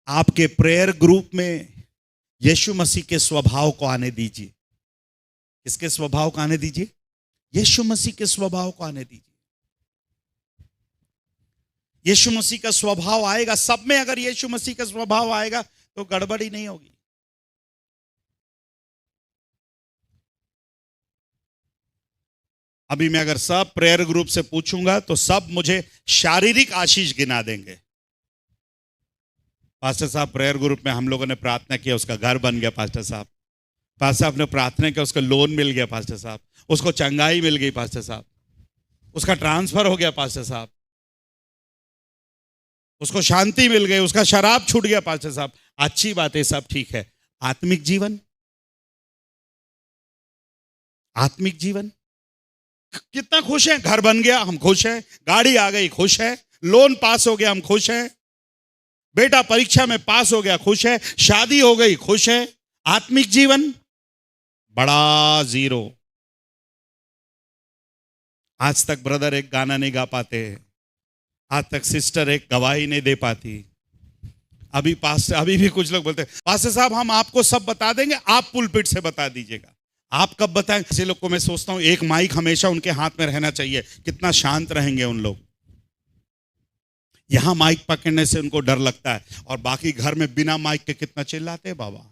Speaker 1: आपके प्रेयर ग्रुप में यीशु मसीह के स्वभाव को आने दीजिए। किसके स्वभाव को आने दीजिए? यीशु मसीह के स्वभाव को आने दीजिए। यीशु मसीह का स्वभाव आएगा सब में। अगर यीशु मसीह का स्वभाव आएगा तो गड़बड़ी नहीं होगी। अभी मैं अगर सब प्रेयर ग्रुप से पूछूंगा तो सब मुझे शारीरिक आशीष गिना देंगे। पास्टर साहब प्रेयर ग्रुप में हम लोगों ने प्रार्थना किया, उसका घर बन गया। पास्टर साहब ने प्रार्थना किया, उसको लोन मिल गया। पास्टर साहब उसको चंगाई मिल गई। पास्टर साहब उसका ट्रांसफर हो गया। पास्टर साहब उसको शांति मिल गई, उसका शराब छूट गया। पास्टर साहब अच्छी बात है, सब ठीक है। आत्मिक जीवन, आत्मिक जीवन कितना खुश है? घर बन गया, हम खुश हैं। गाड़ी आ गई, खुश है। लोन पास हो गया, हम खुश हैं। बेटा परीक्षा में पास हो गया, खुश है। शादी हो गई, खुश है। आत्मिक जीवन बड़ा जीरो। आज तक ब्रदर एक गाना नहीं गा पाते, आज तक सिस्टर एक गवाही नहीं दे पाती। अभी भी कुछ लोग बोलते हैं पास्टर साहब हम आपको सब बता देंगे, आप पुलपिट से बता दीजिएगा। आप कब बताएं? ऐसे लोग को मैं सोचता हूं एक माइक हमेशा उनके हाथ में रहना चाहिए। कितना शांत रहेंगे उन लोग। यहां माइक पकड़ने से उनको डर लगता है, और बाकी घर में बिना माइक के कितना चिल्लाते हैं बाबा।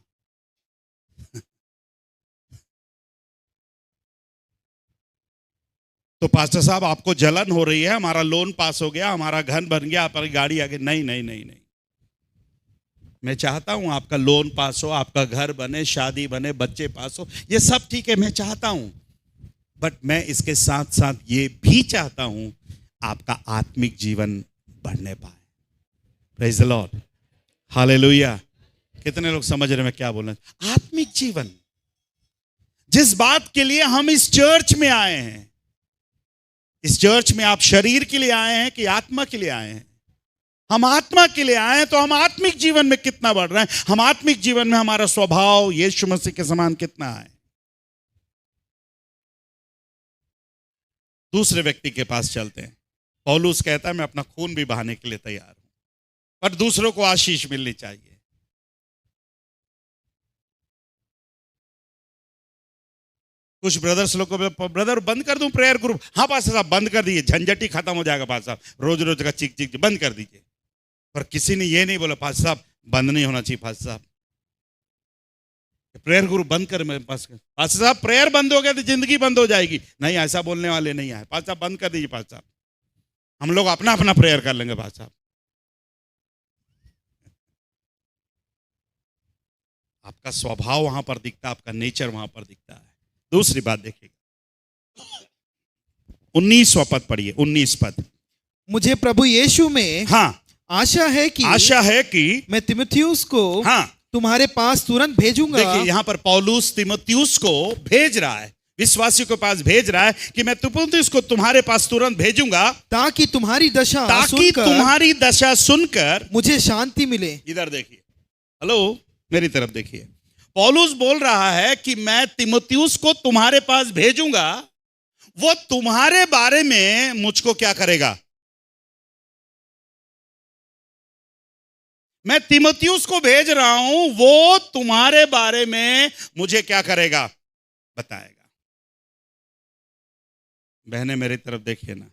Speaker 1: तो पास्टर साहब आपको जलन हो रही है, हमारा लोन पास हो गया, हमारा घर बन गया, आपकी गाड़ी आ गई। नहीं नहीं नहीं नहीं, मैं चाहता हूं आपका लोन पास हो, आपका घर बने, शादी बने, बच्चे पास हो, ये सब ठीक है, मैं चाहता हूं। बट मैं इसके साथ साथ ये भी चाहता हूं आपका आत्मिक जीवन बढ़ने पाए। Praise the Lord, hallelujah. कितने लोग समझ रहे हैं मैं क्या बोल रहा हूं? आत्मिक जीवन, जिस बात के लिए हम इस चर्च में आए हैं, इस चर्च में आप शरीर के लिए आए हैं कि आत्मा के लिए आए हैं? हम आत्मा के लिए आए हैं, तो हम आत्मिक जीवन में कितना बढ़ रहे हैं, हम आत्मिक जीवन में हमारा स्वभाव यीशु मसीह के समान कितना है। दूसरे व्यक्ति के पास चलते हैं। पौलुस कहता है मैं अपना खून भी बहाने के लिए तैयार हूं, पर दूसरों को आशीष मिलनी चाहिए। कुछ ब्रदर्स लोग को, ब्रदर बंद कर दूं प्रेयर ग्रुप? हाँ पास्टर साहब बंद कर दीजिए, झंझट ही खत्म हो जाएगा पास्टर साहब, रोज रोज का चिक चिक बंद कर दीजिए। पर किसी ने ये नहीं बोला पास्टर साहब बंद नहीं होना चाहिए, पास्टर साहब प्रेयर ग्रुप बंद कर। मेरे पास पास्टर साहब प्रेयर बंद हो गया तो जिंदगी बंद हो जाएगी। नहीं, ऐसा बोलने वाले नहीं आए। पास्टर साहब बंद कर दीजिए, पास्टर साहब हम लोग अपना अपना प्रेयर कर लेंगे। पास्टर साहब आपका स्वभाव वहां पर दिखता है, आपका नेचर वहां पर दिखता है। दूसरी बात देखिएगा, 19वां पद पढ़िए, 19 पद।
Speaker 2: मुझे प्रभु यीशु में आशा है कि मैं तीमुथियुस को तुम्हारे पास तुरंत भेजूंगा।
Speaker 1: देखिए यहां पर पौलुस तीमुथियुस को भेज रहा है, विश्वासियों के पास भेज रहा है कि मैं तीमुथियुस को तुम्हारे पास तुरंत भेजूंगा,
Speaker 2: ताकि तुम्हारी दशा सुनकर
Speaker 1: मुझे शांति मिले। इधर देखिए, हेलो मेरी तरफ देखिए, पौलुस बोल रहा है कि मैं तीमुथियुस को तुम्हारे पास भेजूंगा, वो तुम्हारे बारे में मुझको क्या करेगा? मैं तीमुथियुस को भेज रहा हूं, वो तुम्हारे बारे में मुझे क्या करेगा? बताएगा। बहनें मेरी तरफ देखिए ना,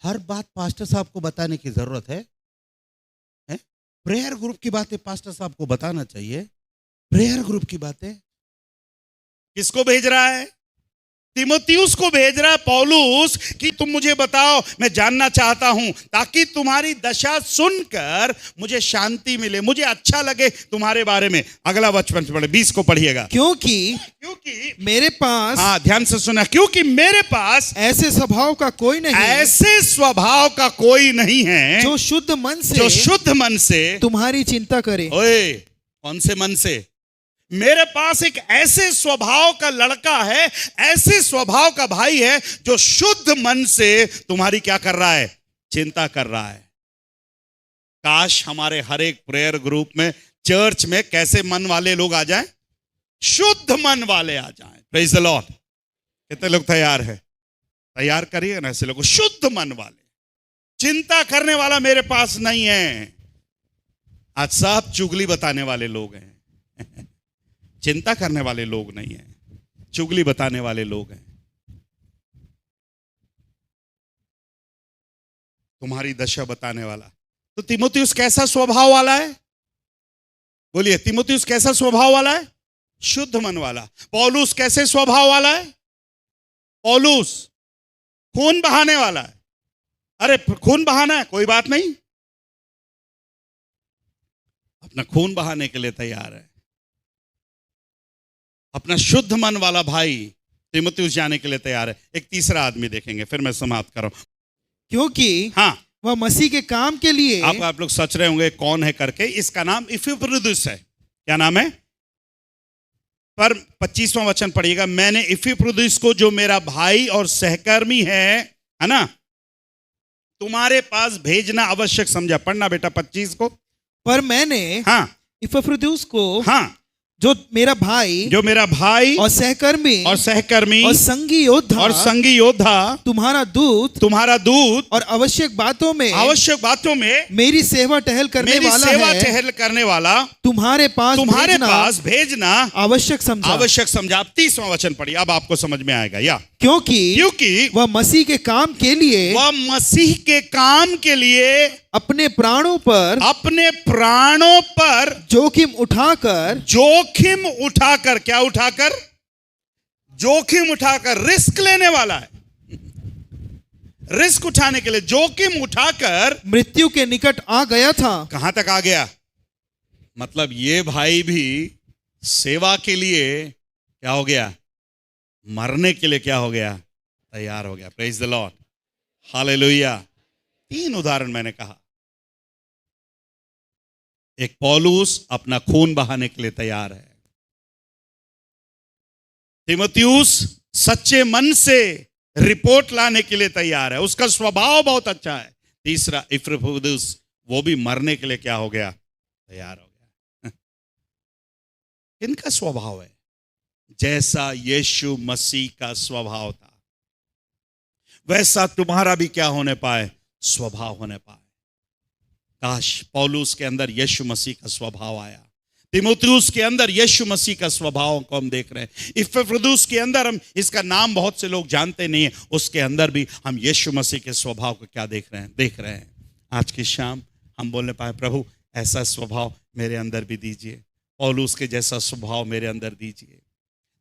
Speaker 1: हर बात पास्टर साहब को बताने की जरूरत है? प्रेयर ग्रुप की बातें पास्टर साहब को बताना चाहिए। प्रेयर ग्रुप की बातें किसको भेज रहा है? तीमुथियुस को भेज रहा है पौलुस कि तुम मुझे बताओ, मैं जानना चाहता हूं, ताकि तुम्हारी दशा सुनकर मुझे शांति मिले, मुझे अच्छा लगे तुम्हारे बारे में। अगला वचन पढ़े, 20 को पढ़िएगा।
Speaker 2: क्योंकि मेरे पास,
Speaker 1: ध्यान से सुना, क्योंकि मेरे पास
Speaker 2: ऐसे स्वभाव का कोई नहीं है जो शुद्ध मन से तुम्हारी चिंता करे।
Speaker 1: ओए, कौन से मन से? मेरे पास एक ऐसे स्वभाव का लड़का है, ऐसे स्वभाव का भाई है जो शुद्ध मन से तुम्हारी क्या कर रहा है? चिंता कर रहा है। काश हमारे हर एक प्रेयर ग्रुप में, चर्च में कैसे मन वाले लोग आ जाएं? शुद्ध मन वाले आ जाएं। Praise the Lord. कितने लोग तैयार है? तैयार करिए ना ऐसे लोग, शुद्ध मन वाले। चिंता करने वाला मेरे पास नहीं है। आज सब चुगली बताने वाले लोग हैं। चिंता करने वाले लोग नहीं हैं, चुगली बताने वाले लोग हैं। तुम्हारी दशा बताने वाला। तो तीमुथियुस कैसा स्वभाव वाला है? बोलिए, तीमुथियुस कैसा स्वभाव वाला है? शुद्ध मन वाला। पौलुस कैसे स्वभाव वाला है? पौलुस खून बहाने वाला है। अरे खून बहाना है, कोई बात नहीं, अपना खून बहाने के लिए तैयार है। अपना शुद्ध मन वाला भाई तीमुथियुस जाने के लिए तैयार है। एक तीसरा आदमी देखेंगे, फिर मैं समाप्त कर रहा हूं।
Speaker 2: क्योंकि वह मसीह के काम के लिए,
Speaker 1: आप लोग सोच रहे होंगे कौन है करके, इसका नाम इपैफ्रोदितुस है। क्या नाम है? पर 25वां वचन पढ़िएगा। मैंने इपैफ्रोदितुस को, जो मेरा भाई और सहकर्मी है ना, तुम्हारे पास भेजना आवश्यक समझा। पढ़ना बेटा 25 को।
Speaker 2: पर मैंने इपैफ्रोदितुस को, जो मेरा भाई और सहकर्मी और संगी योद्धा तुम्हारा दूत और आवश्यक बातों में मेरी सेवा टहल करने वाला तुम्हारे पास भेजना आवश्यक समझा।
Speaker 1: 30वां वचन पढ़िए, अब आपको समझ में आएगा। या
Speaker 2: क्योंकि वह मसीह के काम के लिए अपने प्राणों पर जोखिम उठाकर
Speaker 1: क्या उठाकर? जोखिम उठाकर, रिस्क लेने वाला है। रिस्क उठाने के लिए, जोखिम उठाकर
Speaker 2: मृत्यु के निकट आ गया था।
Speaker 1: कहां तक आ गया? मतलब ये भाई भी सेवा के लिए क्या हो गया? मरने के लिए क्या हो गया? तैयार हो गया। Praise the Lord, hallelujah. 3 उदाहरण मैंने कहा। एक पौलुस अपना खून बहाने के लिए तैयार है। तीमुथियुस सच्चे मन से रिपोर्ट लाने के लिए तैयार है, उसका स्वभाव बहुत अच्छा है। तीसरा इपफ्रुदीतुस, वो भी मरने के लिए क्या हो गया? तैयार हो गया। इनका स्वभाव है जैसा यीशु मसीह का स्वभाव था, वैसा तुम्हारा भी क्या होने पाए? स्वभाव होने पाए। काश पौलुस के अंदर यीशु मसीह का स्वभाव आया, तीमुथियुस के अंदर यीशु मसीह का स्वभाव को हम देख रहे हैं। इपफ्रुदीतुस के अंदर हम इसका नाम बहुत से लोग जानते नहीं है, उसके अंदर भी हम यीशु मसीह के स्वभाव को क्या देख रहे हैं। आज की शाम हम बोलने पाए, प्रभु ऐसा स्वभाव मेरे अंदर भी दीजिए, पौलुस के जैसा स्वभाव मेरे अंदर दीजिए,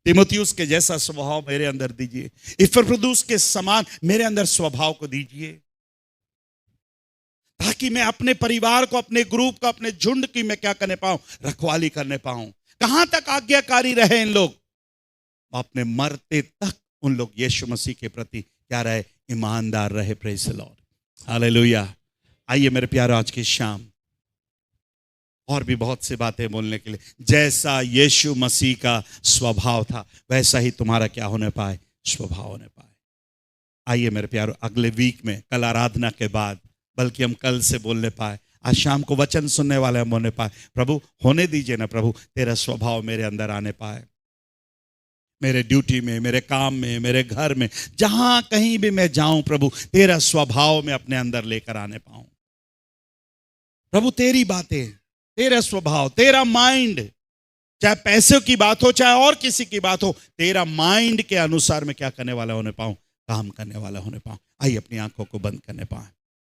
Speaker 1: तीमुथियुस के जैसा स्वभाव मेरे अंदर दीजिए, इपफ्रुदीतुस के समान मेरे अंदर स्वभाव को दीजिए, ताकि मैं अपने परिवार को, अपने ग्रुप को, अपने झुंड की मैं क्या करने पाऊं? रखवाली करने पाऊं। कहां तक आज्ञाकारी रहे इन लोग? अपने मरते तक उन लोग यीशु मसीह के प्रति क्या रहे? ईमानदार रहे। Praise the Lord, hallelujah. आइए मेरे प्यारे, आज की शाम और भी बहुत सी बातें बोलने के लिए, जैसा यीशु मसीह का स्वभाव था वैसा ही तुम्हारा क्या होने पाए? स्वभाव होने पाए। आइए मेरे प्यारो, अगले वीक में, कल आराधना के बाद, बल्कि हम कल से बोलने पाए, आज शाम को वचन सुनने वाले हम होने पाए, प्रभु होने दीजिए ना प्रभु, तेरा स्वभाव मेरे अंदर आने पाए। मेरे ड्यूटी में, मेरे काम में, मेरे घर में, जहां कहीं भी मैं जाऊं प्रभु, तेरा स्वभाव में अपने अंदर लेकर आने पाऊं। प्रभु तेरी बातें, तेरा स्वभाव, तेरा माइंड, चाहे पैसों की बात हो, चाहे और किसी की बात हो, तेरा माइंड के अनुसार मैं क्या करने वाला होने पाऊं? काम करने वाला होने पाऊं। आइए अपनी आंखों को बंद करने पाएं।